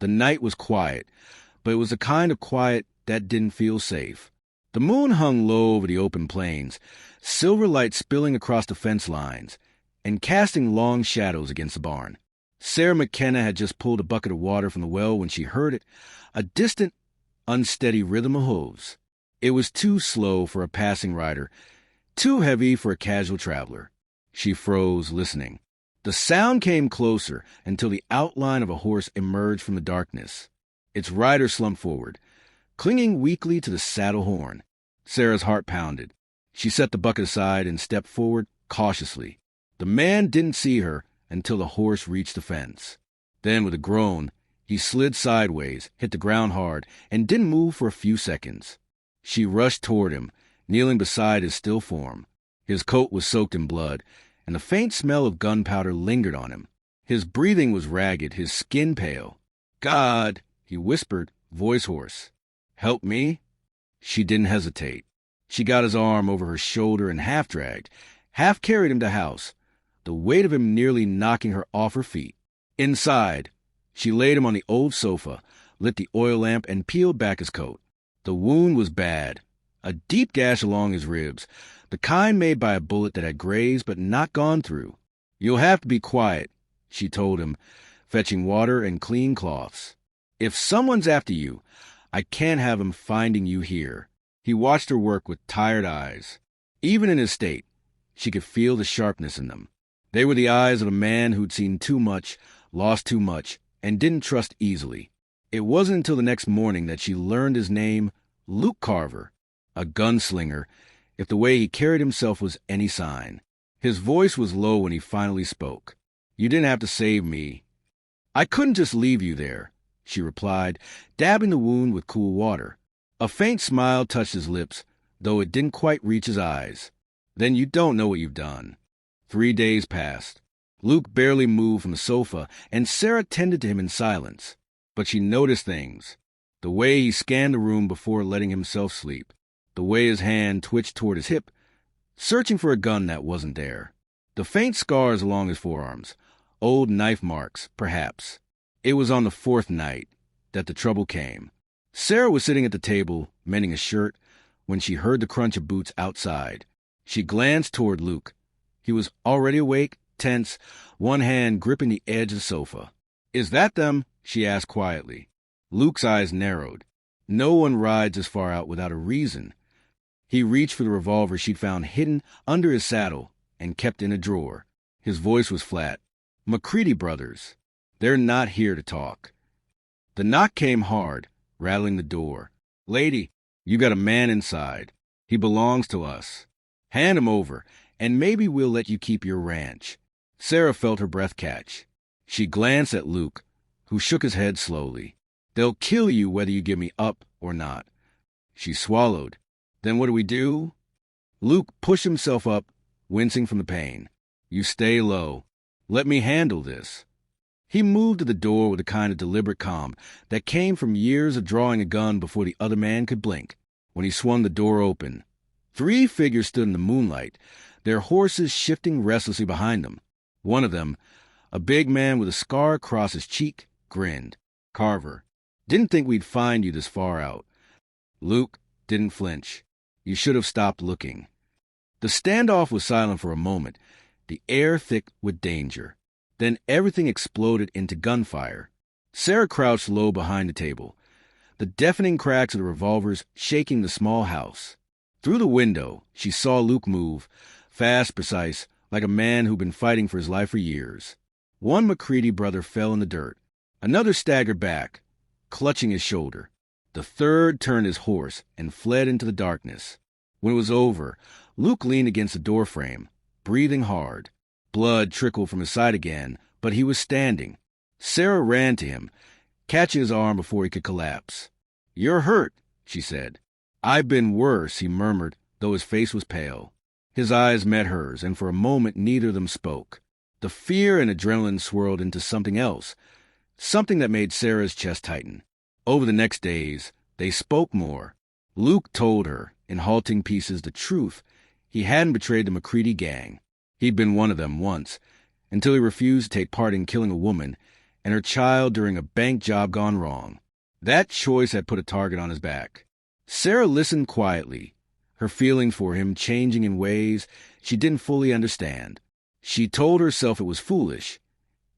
The night was quiet, but it was a kind of quiet that didn't feel safe. The moon hung low over the open plains, silver light spilling across the fence lines and casting long shadows against the barn. Sarah McKenna had just pulled a bucket of water from the well when she heard it, a distant, unsteady rhythm of hooves. It was too slow for a passing rider, too heavy for a casual traveler. She froze, listening. The sound came closer until the outline of a horse emerged from the darkness. Its rider slumped forward, clinging weakly to the saddle horn. Sarah's heart pounded. She set the bucket aside and stepped forward cautiously. The man didn't see her until the horse reached the fence. Then, with a groan, he slid sideways, hit the ground hard, and didn't move for a few seconds. She rushed toward him, kneeling beside his still form. His coat was soaked in blood, and the faint smell of gunpowder lingered on him. His breathing was ragged, his skin pale. "God," he whispered, voice hoarse. "Help me?" She didn't hesitate. She got his arm over her shoulder and half-dragged, half-carried him to house, the weight of him nearly knocking her off her feet. Inside, she laid him on the old sofa, lit the oil lamp, and peeled back his coat. The wound was bad, a deep gash along his ribs, the kind made by a bullet that had grazed but not gone through. "You'll have to be quiet," she told him, fetching water and clean cloths. "If someone's after you, I can't have him finding you here." He watched her work with tired eyes. Even in his state, she could feel the sharpness in them. They were the eyes of a man who'd seen too much, lost too much, and didn't trust easily. It wasn't until the next morning that she learned his name, Luke Carver, a gunslinger, if the way he carried himself was any sign. His voice was low when he finally spoke. "You didn't have to save me." "I couldn't just leave you there," she replied, dabbing the wound with cool water. A faint smile touched his lips, though it didn't quite reach his eyes. "Then you don't know what you've done." 3 days passed. Luke barely moved from the sofa, and Sarah tended to him in silence. But she noticed things. The way he scanned the room before letting himself sleep. The way his hand twitched toward his hip, searching for a gun that wasn't there. The faint scars along his forearms. Old knife marks, perhaps. It was on the 4th night that the trouble came. Sarah was sitting at the table, mending a shirt, when she heard the crunch of boots outside. She glanced toward Luke. He was already awake, tense, one hand gripping the edge of the sofa. "Is that them?" she asked quietly. Luke's eyes narrowed. No one rides as far out without a reason. He reached for the revolver she'd found hidden under his saddle and kept in a drawer. His voice was flat. "McCready brothers. They're not here to talk." The knock came hard, rattling the door. "Lady, you got a man inside. He belongs to us. Hand him over, and maybe we'll let you keep your ranch." Sarah felt her breath catch. She glanced at Luke, who shook his head slowly. "They'll kill you whether you give me up or not." She swallowed. "Then what do we do?" Luke pushed himself up, wincing from the pain. "You stay low. Let me handle this." He moved to the door with a kind of deliberate calm that came from years of drawing a gun before the other man could blink. When he swung the door open, 3 figures stood in the moonlight, their horses shifting restlessly behind them. One of them, a big man with a scar across his cheek, grinned. "Carver, didn't think we'd find you this far out." Luke didn't flinch. "You should have stopped looking." The standoff was silent for a moment, the air thick with danger. Then everything exploded into gunfire. Sarah crouched low behind the table, the deafening cracks of the revolvers shaking the small house. Through the window, she saw Luke move, fast, precise, like a man who'd been fighting for his life for years. One McCready brother fell in the dirt. Another staggered back, clutching his shoulder. The third turned his horse and fled into the darkness. When it was over, Luke leaned against the doorframe, breathing hard. Blood trickled from his side again, but he was standing. Sarah ran to him, catching his arm before he could collapse. "You're hurt," she said. "I've been worse," he murmured, though his face was pale. His eyes met hers, and for a moment neither of them spoke. The fear and adrenaline swirled into something else, something that made Sarah's chest tighten. Over the next days, they spoke more. Luke told her, in halting pieces, the truth. He hadn't betrayed the McCready gang. He'd been one of them once, until he refused to take part in killing a woman, and her child during a bank job gone wrong. That choice had put a target on his back. Sarah listened quietly, her feelings for him changing in ways she didn't fully understand. She told herself it was foolish.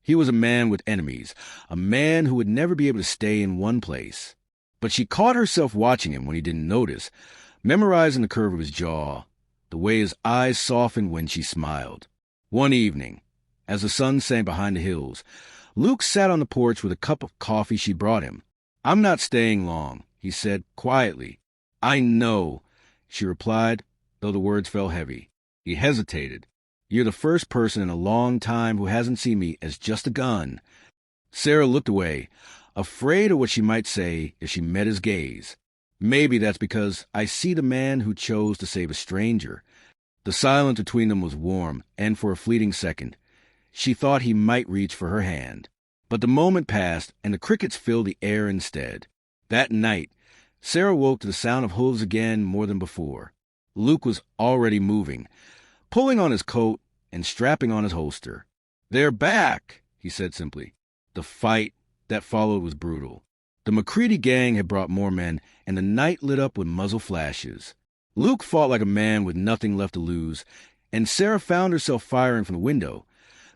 He was a man with enemies, a man who would never be able to stay in one place. But she caught herself watching him when he didn't notice, memorizing the curve of his jaw, the way his eyes softened when she smiled. One evening, as the sun sank behind the hills, Luke sat on the porch with a cup of coffee she brought him. "I'm not staying long," he said quietly. "I know," she replied, though the words fell heavy. He hesitated. "You're the first person in a long time who hasn't seen me as just a gun." Sarah looked away, afraid of what she might say if she met his gaze. "Maybe that's because I see the man who chose to save a stranger." The silence between them was warm, and for a fleeting second, she thought he might reach for her hand. But the moment passed, and the crickets filled the air instead. That night, Sarah woke to the sound of hooves again more than before. Luke was already moving, pulling on his coat and strapping on his holster. "They're back," he said simply. The fight that followed was brutal. The McCready gang had brought more men, and the night lit up with muzzle flashes. Luke fought like a man with nothing left to lose, and Sarah found herself firing from the window,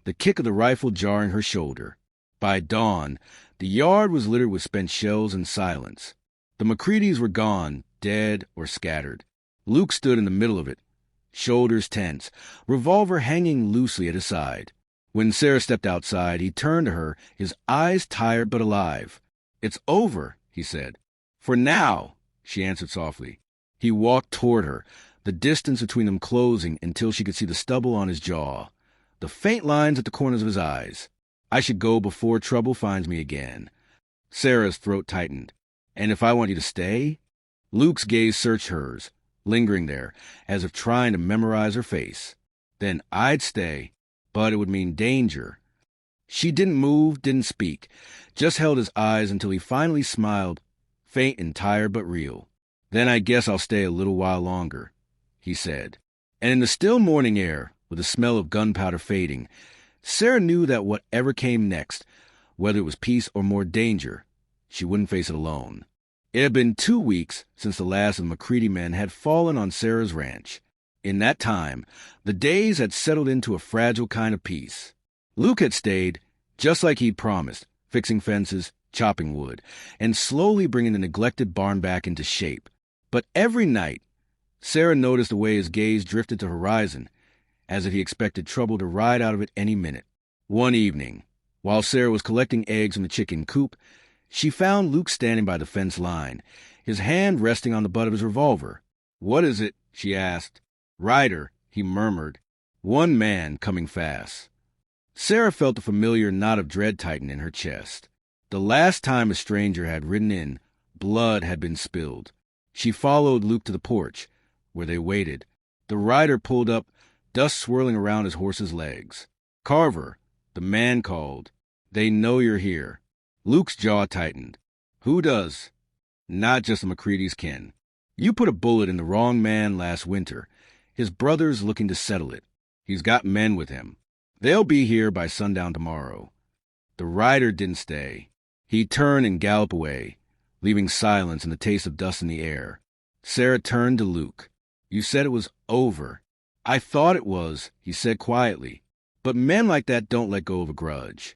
the kick of the rifle jarring her shoulder. By dawn, the yard was littered with spent shells and silence. The McCreadys were gone, dead or scattered. Luke stood in the middle of it, shoulders tense, revolver hanging loosely at his side. When Sarah stepped outside, he turned to her, his eyes tired but alive. "It's over," he said. "For now," she answered softly. He walked toward her, the distance between them closing until she could see the stubble on his jaw, the faint lines at the corners of his eyes. "I should go before trouble finds me again." Sarah's throat tightened. "And if I want you to stay?" Luke's gaze searched hers, lingering there, as if trying to memorize her face. "Then I'd stay, but it would mean danger." She didn't move, didn't speak, just held his eyes until he finally smiled, faint and tired but real. "Then I guess I'll stay a little while longer," he said. And in the still morning air, with the smell of gunpowder fading, Sarah knew that whatever came next, whether it was peace or more danger, she wouldn't face it alone. It had been 2 weeks since the last of the McCready men had fallen on Sarah's ranch. In that time, the days had settled into a fragile kind of peace. Luke had stayed, just like he'd promised, fixing fences, chopping wood, and slowly bringing the neglected barn back into shape. But every night, Sarah noticed the way his gaze drifted to the horizon, as if he expected trouble to ride out of it any minute. One evening, while Sarah was collecting eggs from the chicken coop, she found Luke standing by the fence line, his hand resting on the butt of his revolver. "What is it?" she asked. "Ryder," he murmured. "One man coming fast." Sarah felt the familiar knot of dread tighten in her chest. The last time a stranger had ridden in, blood had been spilled. She followed Luke to the porch, where they waited. The rider pulled up, dust swirling around his horse's legs. "Carver," the man called. "They know you're here." Luke's jaw tightened. "Who does?" "Not just the McCready's kin. You put a bullet in the wrong man last winter. His brother's looking to settle it. He's got men with him. They'll be here by sundown tomorrow." The rider didn't stay. He turned and galloped away, leaving silence and the taste of dust in the air. Sarah turned to Luke. "You said it was over." "I thought it was," he said quietly. "But men like that don't let go of a grudge."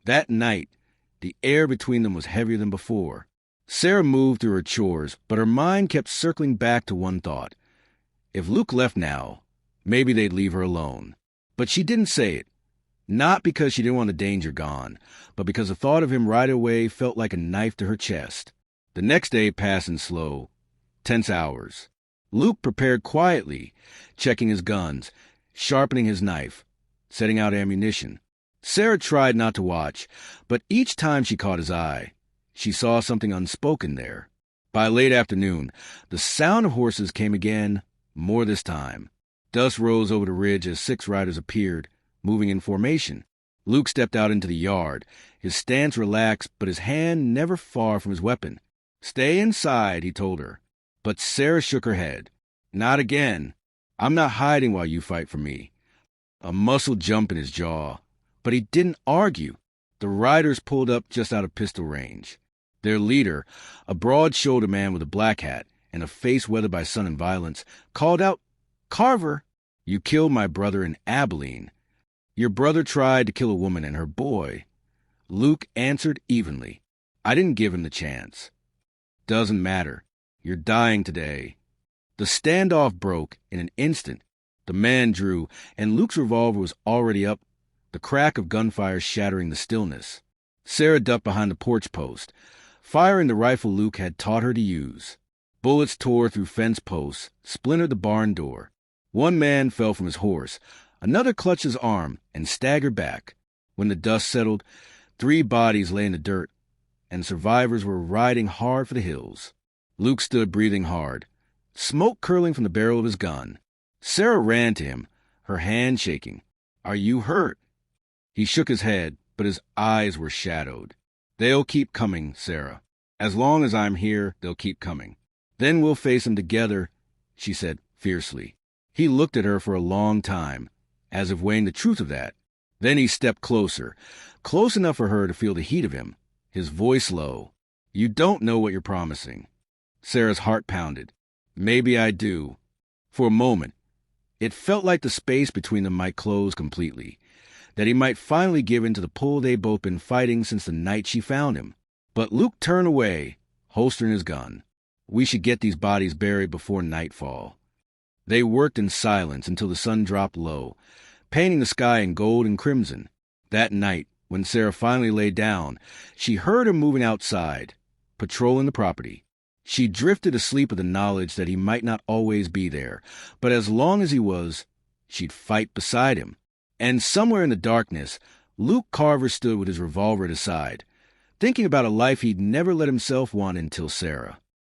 That night, the air between them was heavier than before. Sarah moved through her chores, but her mind kept circling back to one thought. If Luke left now, maybe they'd leave her alone. But she didn't say it. Not because she didn't want the danger gone, but because the thought of him right away felt like a knife to her chest. The next day passed in slow, tense hours. Luke prepared quietly, checking his guns, sharpening his knife, setting out ammunition. Sarah tried not to watch, but each time she caught his eye, she saw something unspoken there. By late afternoon, the sound of horses came again, more this time. Dust rose over the ridge as 6 riders appeared, moving in formation. Luke stepped out into the yard, his stance relaxed, but his hand never far from his weapon. "Stay inside," he told her. But Sarah shook her head. "Not again. I'm not hiding while you fight for me." A muscle jumped in his jaw, but he didn't argue. The riders pulled up just out of pistol range. Their leader, a broad-shouldered man with a black hat and a face weathered by sun and violence, called out, "Carver, you killed my brother in Abilene. Your brother tried to kill a woman and her boy." Luke answered evenly, "I didn't give him the chance." "Doesn't matter. You're dying today." The standoff broke in an instant. The man drew, and Luke's revolver was already up, the crack of gunfire shattering the stillness. Sarah ducked behind the porch post, firing the rifle Luke had taught her to use. Bullets tore through fence posts, splintered the barn door. One man fell from his horse. Another clutched his arm and staggered back. When the dust settled, 3 bodies lay in the dirt, and survivors were riding hard for the hills. Luke stood breathing hard, smoke curling from the barrel of his gun. Sarah ran to him, her hand shaking. "Are you hurt?" He shook his head, but his eyes were shadowed. "They'll keep coming, Sarah. As long as I'm here, they'll keep coming. Then we'll face them together," she said fiercely. He looked at her for a long time, as if weighing the truth of that. Then he stepped closer, close enough for her to feel the heat of him, his voice low. "You don't know what you're promising." Sarah's heart pounded. "Maybe I do." For a moment, it felt like the space between them might close completely, that he might finally give in to the pull they'd both been fighting since the night she found him. But Luke turned away, holstering his gun. "We should get these bodies buried before nightfall." They worked in silence until the sun dropped low, painting the sky in gold and crimson. That night, when Sarah finally lay down, she heard him moving outside, patrolling the property. She drifted asleep with the knowledge that he might not always be there, but as long as he was, she'd fight beside him. And somewhere in the darkness, Luke Carver stood with his revolver at his side, thinking about a life he'd never let himself want until Sarah.